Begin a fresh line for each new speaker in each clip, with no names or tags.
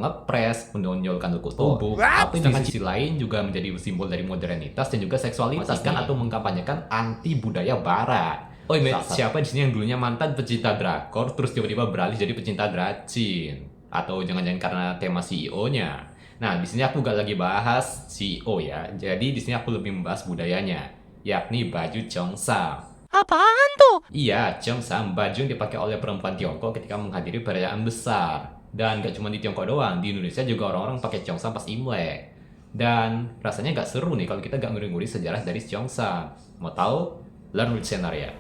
ngepres, menonjolkan lekuk tubuh, tapi di sisi lain juga menjadi simbol dari modernitas dan juga seksualitas atau mengkampanyekan anti budaya barat. Oh iya, siapa di sini yang dulunya mantan pecinta drakor terus tiba-tiba beralih jadi pecinta dracin? Atau jangan-jangan karena tema CEO-nya? Nah, di sini aku gak lagi bahas CEO ya. Jadi di sini aku lebih membahas budayanya, yakni baju Cheongsam.
Apaan tuh?
Iya, Cheongsam, baju yang dipakai oleh perempuan Tiongkok ketika menghadiri perayaan besar. Dan gak cuma di Tiongkok doang, di Indonesia juga orang-orang pakai Cheongsam pas Imlek. Dan rasanya gak seru nih kalau kita gak nguri-nguri sejarah dari Cheongsam. Mau tahu? Learn with Senar ya.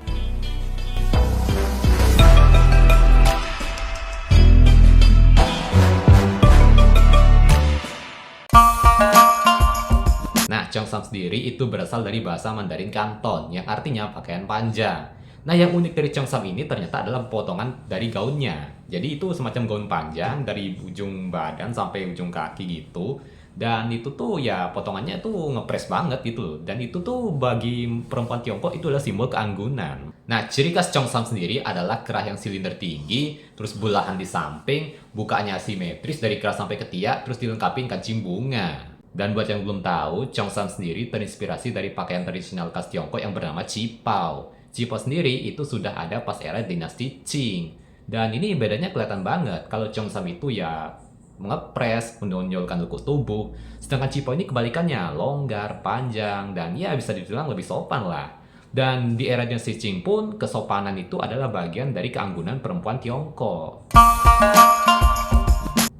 Nah, Cheongsam sendiri itu berasal dari bahasa Mandarin Kanton yang artinya pakaian panjang. Nah, yang unik dari Cheongsam ini ternyata adalah potongan dari gaunnya. Jadi itu semacam gaun panjang dari ujung badan sampai ujung kaki gitu. Dan itu tuh ya potongannya tuh ngepres banget gitu loh. Dan itu tuh bagi perempuan Tiongkok itu adalah simbol keanggunan. Nah, ciri khas Cheongsam sendiri adalah kerah yang silinder tinggi, terus bulahan di samping, bukaannya asimetris dari kerah sampai ketiak, terus dilengkapi kancing bunga. Dan buat yang belum tahu, Cheongsam sendiri terinspirasi dari pakaian tradisional khas Tiongkok yang bernama Qipao. Qipao sendiri itu sudah ada pas era dinasti Qing. Dan ini bedanya kelihatan banget. Kalau Cheongsam itu ya mengepres, menonjolkan lekuk tubuh. Sedangkan Qipao ini kebalikannya, longgar, panjang, dan ya bisa dibilang lebih sopan lah. Dan di era dinasti Qing pun, kesopanan itu adalah bagian dari keanggunan perempuan Tiongkok.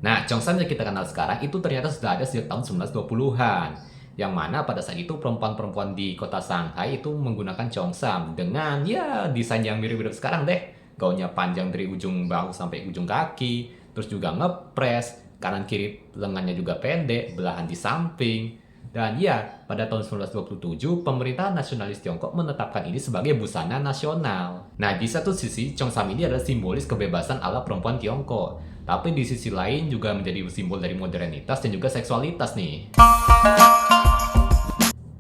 Nah, Cheongsam yang kita kenal sekarang itu ternyata sudah ada sejak tahun 1920-an. Yang mana pada saat itu perempuan-perempuan di kota Shanghai itu menggunakan Cheongsam dengan ya desain yang mirip-mirip sekarang deh. Gaunnya panjang dari ujung bahu sampai ujung kaki, terus juga ngepres, kanan kiri lengannya juga pendek, belahan di samping. Dan ya, pada tahun 1927, pemerintahan nasionalis Tiongkok menetapkan ini sebagai busana nasional. Nah, di satu sisi, Cheongsam ini adalah simbolis kebebasan ala perempuan Tiongkok. Tapi di sisi lain juga menjadi simbol dari modernitas dan juga seksualitas nih.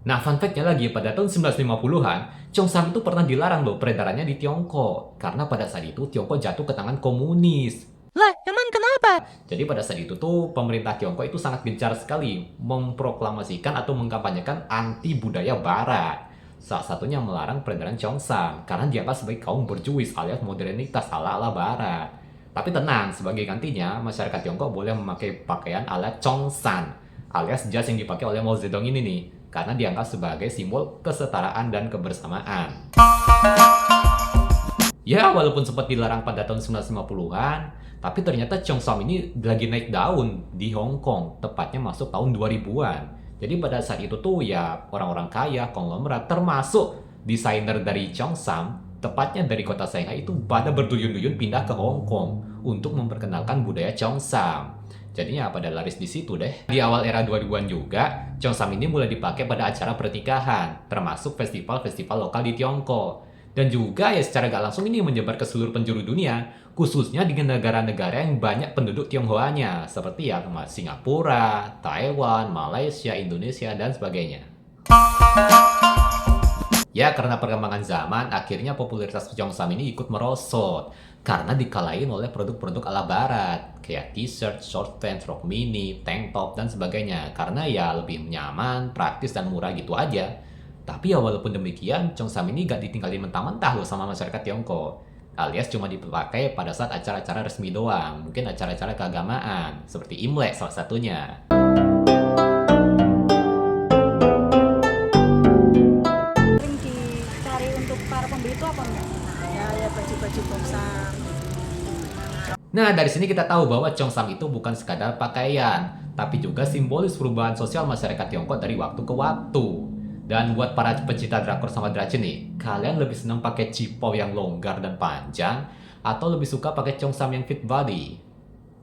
Nah, fun fact-nya lagi, pada tahun 1950-an, Cheongsam itu pernah dilarang loh peredarannya di Tiongkok. Karena pada saat itu Tiongkok jatuh ke tangan komunis.
Lah, emang kenapa?
Jadi pada saat itu tuh pemerintah Tiongkok itu sangat gencar sekali memproklamasikan atau mengkampanyekan anti budaya barat. Salah satunya melarang peredaran Cheongsam karena dianggap sebagai kaum berjuis alias modernitas ala-ala barat. Tapi tenang, sebagai gantinya masyarakat Tiongkok boleh memakai pakaian ala Cheongsam alias jas yang dipakai oleh Mao Zedong ini nih karena dianggap sebagai simbol kesetaraan dan kebersamaan. Ya, walaupun sempat dilarang pada tahun 1950-an, tapi ternyata Cheongsam ini lagi naik daun di Hong Kong, tepatnya masuk tahun 2000-an. Jadi pada saat itu tuh ya orang-orang kaya, konglomerat, termasuk desainer dari Cheongsam, tepatnya dari kota Shanghai itu pada berduyun-duyun pindah ke Hong Kong untuk memperkenalkan budaya Cheongsam. Jadinya pada laris di situ deh. Di awal era 2000-an juga, Cheongsam ini mulai dipakai pada acara pernikahan, termasuk festival-festival lokal di Tiongkok. Dan juga ya secara gak langsung ini menyebar ke seluruh penjuru dunia, khususnya dengan negara-negara yang banyak penduduk Tionghoanya, seperti ya Singapura, Taiwan, Malaysia, Indonesia, dan sebagainya. Ya, karena perkembangan zaman, akhirnya popularitas Cheongsam ini ikut merosot karena dikalahin oleh produk-produk ala barat kayak t-shirt, short pants, rok mini, tank top, dan sebagainya karena ya lebih nyaman, praktis, dan murah gitu aja. Tapi ya walaupun demikian, Cheongsam ini gak ditinggalin mentah-mentah loh sama masyarakat Tiongkok. Alias cuma dipakai pada saat acara-acara resmi doang, mungkin acara-acara keagamaan, seperti Imlek salah satunya.
Sering dicari untuk para pembeli itu apa enggak? Ya baju-baju Cheongsam.
Nah, dari sini kita tahu bahwa Cheongsam itu bukan sekadar pakaian, tapi juga simbolis perubahan sosial masyarakat Tiongkok dari waktu ke waktu. Dan buat para pecinta drakor sama dracin nih, kalian lebih senang pakai Qipao yang longgar dan panjang, atau lebih suka pakai Cheongsam yang fit body?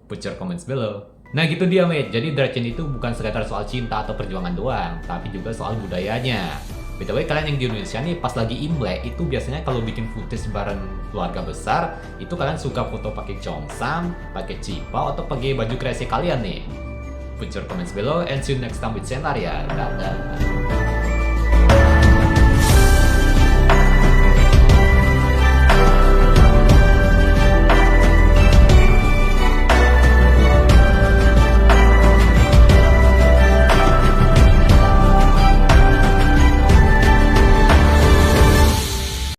Put your comments below. Nah gitu dia mate, jadi dracin itu bukan sekadar soal cinta atau perjuangan doang, tapi juga soal budayanya. BTW kalian yang di Indonesia nih pas lagi Imlek itu biasanya kalau bikin footage bareng keluarga besar, itu kalian suka foto pakai Cheongsam, pakai Qipao, atau pakai baju kreasi kalian nih? Put your comments below and see you next time with Senar ya. Dadah.